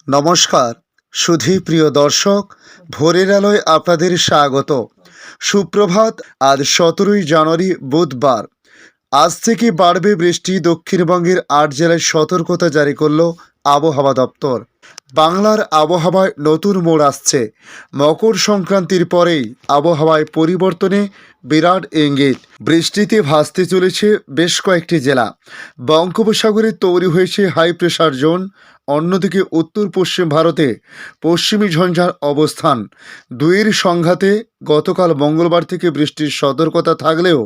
নমস্কার সুধী প্রিয় দর্শক, ভোরের আলোয় আপনাদের স্বাগত। সুপ্রভাত। আজ 17ই জানুয়ারি বুধবার। আজ থেকে বাড়বে বৃষ্টি। দক্ষিণবঙ্গের 8 জেলায় সতর্কতা জারি করল আবহাওয়া দপ্তর। বাংলার আবহাওয়ায় নতুন মোড় আসছে। মকর সংক্রান্তির পরেই আবহাওয়ায় পরিবর্তনে বিরাট ইঙ্গিত। বৃষ্টিতে ভাসতে চলেছে বেশ কয়েকটি জেলা। বঙ্গোপসাগরে তৈরি হয়েছে হাই প্রেশার জোন। অন্যদিকে উত্তর পশ্চিম ভারতে পশ্চিমী ঝঞ্ঝার অবস্থান। দুইয়ের সংঘাতে গতকাল মঙ্গলবার থেকে বৃষ্টির সতর্কতা থাকলেও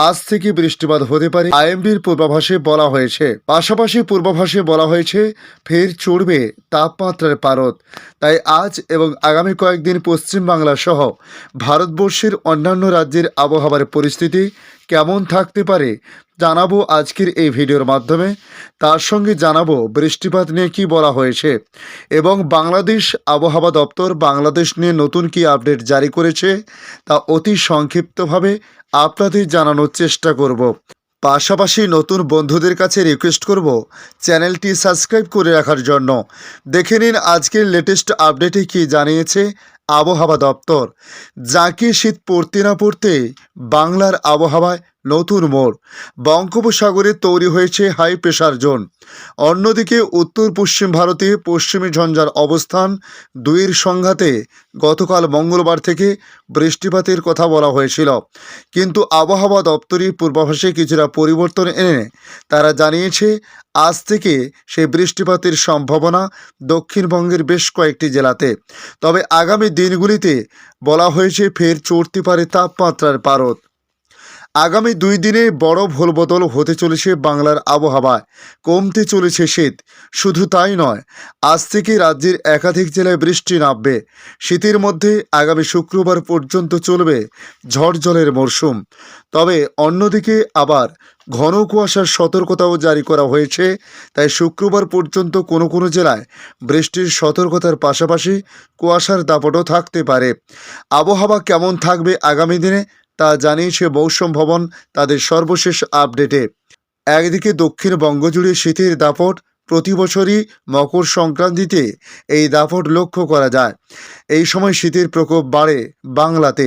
আজ থেকে বৃষ্টিপাত হতে পারে আইএমডির পূর্বাভাসে বলা হয়েছে। পাশাপাশি পূর্বাভাসে বলা হয়েছে ফের চড়বে তাপমাত্রার পারদ। তাই আজ এবং আগামী কয়েকদিন পশ্চিমবাংলা সহ ভারতবর্ষের অন্যান্য রাজ্যের আবহাওয়ার পরিস্থিতি কেমন থাকতে পারে জানাবো আজকের এই ভিডিওর মাধ্যমে। তার সঙ্গে জানাবো বৃষ্টিপাত নিয়ে কী বলা হয়েছে এবং বাংলাদেশ আবহাওয়া দপ্তর বাংলাদেশ নিয়ে নতুন কী আপডেট জারি করেছে তা অতি সংক্ষিপ্তভাবে আপনাদের জানানোর চেষ্টা করব। পাশাপাশি নতুন বন্ধুদের কাছে রিকোয়েস্ট করব চ্যানেলটি সাবস্ক্রাইব করে রাখার জন্য। দেখে নিন আজকের লেটেস্ট আপডেটে কী জানিয়েছে আবহাওয়া দপ্তর। যাকে শীত পড়তে না পড়তে বাংলার আবহাওয়ায় নতুন মোড়। বঙ্গোপসাগরে তৈরি হয়েছে হাই প্রেশার জোন। অন্যদিকে উত্তর পশ্চিম ভারতে পশ্চিমী ঝঞ্ঝার অবস্থান। দুইয়ের সংঘাতে গতকাল মঙ্গলবার থেকে বৃষ্টিপাতের কথা বলা হয়েছিল, কিন্তু আবহাওয়া দপ্তরের পূর্বাভাসে কিছুটা পরিবর্তন এনে তারা জানিয়েছে আজ থেকে সেই বৃষ্টিপাতের সম্ভাবনা দক্ষিণবঙ্গের বেশ কয়েকটি জেলাতে। তবে আগামী দিনগুলিতে বলা হয়েছে ফের চড়তে পারে তাপমাত্রার পারদ। আগামী 2 দিনে বড় ভোলবদল হতে চলেছে বাংলার আবহাওয়ায়। কমতে চলেছে শীত। শুধু তাই নয়, আজ থেকে রাজ্যের একাধিক জেলায় বৃষ্টি নামবে। শীতের মধ্যে আগামী শুক্রবার পর্যন্ত চলবে ঝড় জলের মরশুম। তবে অন্যদিকে আবার ঘন কুয়াশার সতর্কতাও জারি করা হয়েছে। তাই শুক্রবার পর্যন্ত কোনো কোনো জেলায় বৃষ্টির সতর্কতার পাশাপাশি কুয়াশার দাপটও থাকতে পারে। আবহাওয়া কেমন থাকবে আগামী দিনে তা জানিয়েছে মৌসুম ভবন তাদের সর্বশেষ আপডেটে। একদিকে দক্ষিণবঙ্গ জুড়ে শীতের দাপট। প্রতি বছরই মকর সংক্রান্তিতে এই দাপট লক্ষ্য করা যায়। এই সময় শীতের প্রকোপ বাড়ে বাংলাতে।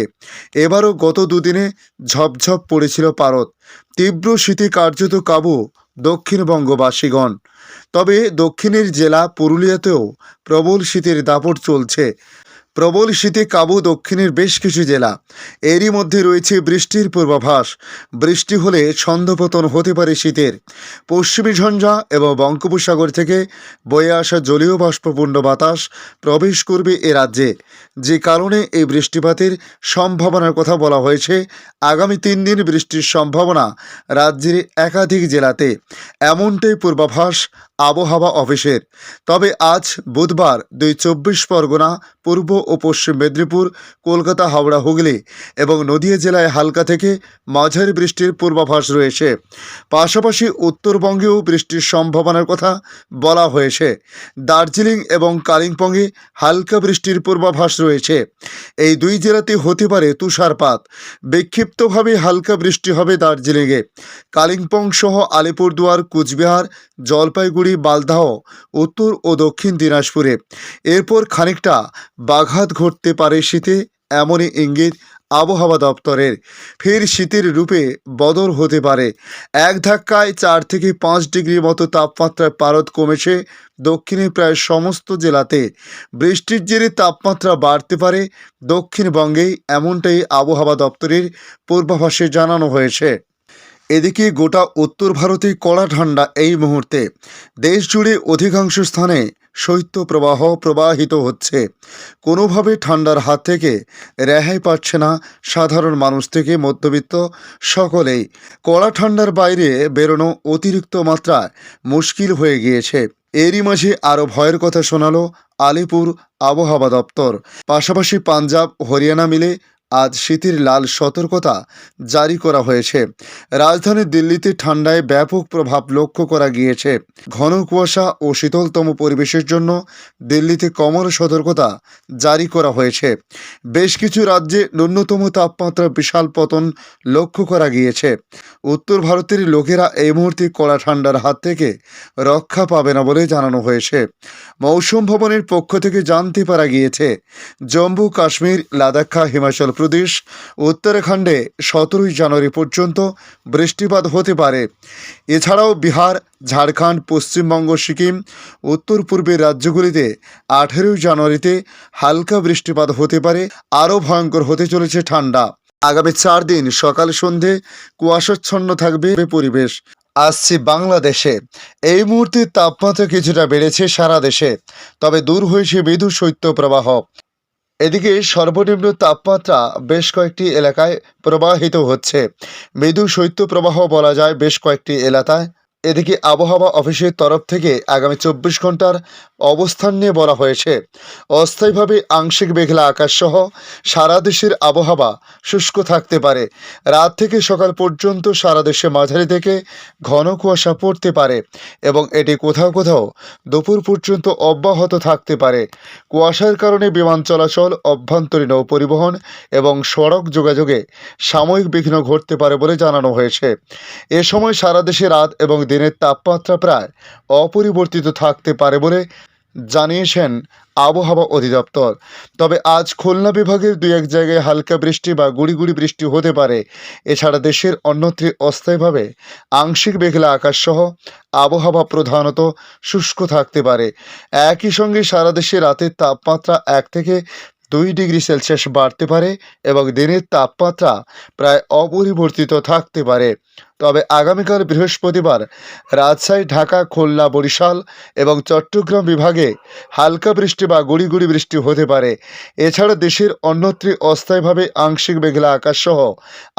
এবারও গত দুদিনে ঝপঝপ পড়েছিল পারদ। তীব্র শীতে কার্যত কাবু দক্ষিণবঙ্গবাসীগণ। তবে দক্ষিণের জেলা পুরুলিয়াতেও প্রবল শীতের দাপট চলছে। প্রবল শীতে কাবু দক্ষিণের বেশ কিছু জেলা। এরই মধ্যে রয়েছে বৃষ্টির পূর্বাভাস। বৃষ্টি হলে ছন্দপতন হতে পারে শীতের। পশ্চিমী ঝঞ্ঝা এবং বঙ্গোপসাগর থেকে বয়ে আসা জলীয় বাষ্পপূর্ণ বাতাস প্রবেশ করবে এ রাজ্যে, যে কারণে এই বৃষ্টিপাতের সম্ভাবনার কথা বলা হয়েছে। আগামী 3 দিন বৃষ্টির সম্ভাবনা রাজ্যের একাধিক জেলাতে, এমনটাই পূর্বাভাস আবহাওয়া অফিসের। তবে আজ বুধবার 24 পরগনা, পূর্ব ও পশ্চিম মেদিনীপুর, কলকাতা, হাওড়া, হুগলি এবং নদিয়া জেলায় হালকা থেকে মাঝারি বৃষ্টির পূর্বাভাস রয়েছে। পাশাপাশি উত্তরবঙ্গেও বৃষ্টির সম্ভাবনার কথা বলা হয়েছে। দার্জিলিং এবং কালিম্পংয়ে হালকা বৃষ্টির পূর্বাভাস রয়েছে। এই 2 জেলাতে হতে পারে তুষারপাত। বিক্ষিপ্তভাবে হালকা বৃষ্টি হবে দার্জিলিংয়ে। কালিম্পং সহ আলিপুরদুয়ার, কুচবিহার, জলপাইগুড়ি, মালদহ, উত্তর ও দক্ষিণ দিনাজপুরে। এরপর খানিকটা বাঘাত ঘটতে পারে শীতে, এমনই ইঙ্গিত আবহাওয়া দপ্তরের। ফের শীতের রূপে বদল হতে পারে। এক ধাক্কায় 4 থেকে 5 ডিগ্রি মতো তাপমাত্রার পারদ কমেছে দক্ষিণে প্রায় সমস্ত জেলাতে। বৃষ্টির জেরে তাপমাত্রা বাড়তে পারে দক্ষিণবঙ্গেই, এমনটাই আবহাওয়া দপ্তরের পূর্বাভাসে জানানো হয়েছে। এদিকে গোটা উত্তর ভারতে কড়া ঠান্ডা এই মুহূর্তে। দেশ জুড়ে অধিকাংশ স্থানে শৈত্যপ্রবাহ প্রবাহিত হচ্ছে। কোনোভাবে ঠান্ডার হাত থেকে রেহাই পাচ্ছে না সাধারণ মানুষ থেকে মধ্যবিত্ত সকলেই। কড়া ঠান্ডার বাইরে বেরোনো অতিরিক্ত মাত্রায় মুশকিল হয়ে গিয়েছে। এরই মাঝে আরও ভয়ের কথা শোনালো আলিপুর আবহাওয়া দপ্তর। পাশাপাশি পাঞ্জাব, হরিয়ানা মিলে আজ শীতের লাল সতর্কতা জারি করা হয়েছে। রাজধানী দিল্লিতে ঠান্ডায় ব্যাপক প্রভাব লক্ষ্য করা গিয়েছে। ঘন কুয়াশা ও শীতলতম পরিবেশের জন্য দিল্লিতে কমলা সতর্কতা জারি করা হয়েছে। বেশ কিছু রাজ্যে ন্যূনতম তাপমাত্রা বিশাল পতন লক্ষ্য করা গিয়েছে। উত্তর ভারতের লোকেরা এই মুহূর্তে কড়া ঠান্ডার হাত থেকে রক্ষা পাবে না বলে জানানো হয়েছে। মৌসুম ভবনের পক্ষ থেকে জানতে পারা গিয়েছে, জম্মু কাশ্মীর, লাদাখ, হিমাচল প্রদেশ, উত্তরাখণ্ডে 17 জানুয়ারি পর্যন্ত বৃষ্টিপাত হতে পারে। এছাড়াও বিহার, ঝাড়খণ্ড, পশ্চিমবঙ্গ, সিকিম, উত্তর পূর্বের রাজ্যগুলিতে 18 জানুয়ারিতে হালকা বৃষ্টিপাত হতে পারে। আরও ভয়ঙ্কর হতে চলেছে ঠান্ডা। আগামী 4 দিন সকাল সন্ধে কুয়াশাচ্ছন্ন থাকবে পরিবেশ। আসছে বাংলাদেশে। এই মুহূর্তে তাপমাত্রা কিছুটা বেড়েছে সারা দেশে, তবে দূর হয়েছে মৃদু শৈত্যপ্রবাহ। এদিকে সর্বনিম্ন তাপমাত্রা বেশ কয়েকটি এলাকায় প্রবাহিত হচ্ছে। মৃদু শৈত্যপ্রবাহ বলা যায় বেশ কয়েকটি এলাকায়। এদিকে আবহাওয়া অফিসের তরফ থেকে আগামী 24 ঘন্টার অবস্থান নিয়ে বলা হয়েছে, অস্থায়ীভাবে আংশিক মেঘলা আকাশ সহ সারা দেশের আবহাওয়া শুষ্ক থাকতে পারে। রাত থেকে সকাল পর্যন্ত সারা দেশে মাঝারি থেকে ঘন কুয়াশা পড়তে পারে এবং এটি কোথাও কোথাও দুপুর পর্যন্ত অব্যাহত থাকতে পারে। কুয়াশার কারণে বিমান চলাচল, অভ্যন্তরীণ নৌ পরিবহন এবং সড়ক যোগাযোগে সাময়িক বিঘ্ন ঘটতে পারে বলে জানানো হয়েছে। এ সময় সারা দেশে রাত এবং দিনের তাপমাত্রা প্রায় অপরিবর্তিত থাকতে পারে বলে জানিয়েছেন আবহাওয়া অধিদপ্তর। তবে আজ খুলনা বিভাগের 2-1 জায়গায় হালকা বৃষ্টি বা গুড়ি গুড়ি বৃষ্টি হতে পারে। এছাড়া দেশের অন্যত্র অস্থায়ীভাবে আংশিক মেঘলা আকাশ সহ আবহাওয়া প্রধানত শুষ্ক থাকতে পারে। একই সঙ্গে সারা দেশে রাতের তাপমাত্রা 1 থেকে 2 ডিগ্রি সেলসিয়াস বাড়তে পারে এবং দিনের তাপমাত্রা প্রায় অপরিবর্তিত থাকতে পারে। তবে আগামীকাল বৃহস্পতিবার রাজশাহী, ঢাকা, খুলনা, বরিশাল এবং চট্টগ্রাম বিভাগে হালকা বৃষ্টি বা গুড়ি গুড়ি বৃষ্টি হতে পারে। এছাড়া দেশের অন্যত্র অস্থায়ীভাবে আংশিক মেঘলা আকাশ সহ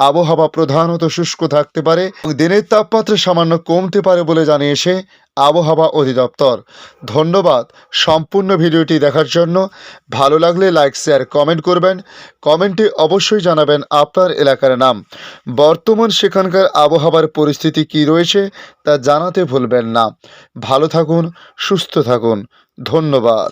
আবহাওয়া প্রধানত শুষ্ক থাকতে পারে এবং দিনের তাপমাত্রা সামান্য কমতে পারে বলে জানিয়েছে আবহাওয়া অধিদপ্তর। ধন্যবাদ সম্পূর্ণ ভিডিওটি দেখার জন্য। ভালো লাগলে লাইক, শেয়ার, কমেন্ট করবেন। কমেন্টে অবশ্যই জানাবেন আপনার এলাকার নাম। বর্তমান সেখানকার আবহাওয়ার পরিস্থিতি কী রয়েছে তা জানাতে ভুলবেন না। ভালো থাকুন, সুস্থ থাকুন। ধন্যবাদ।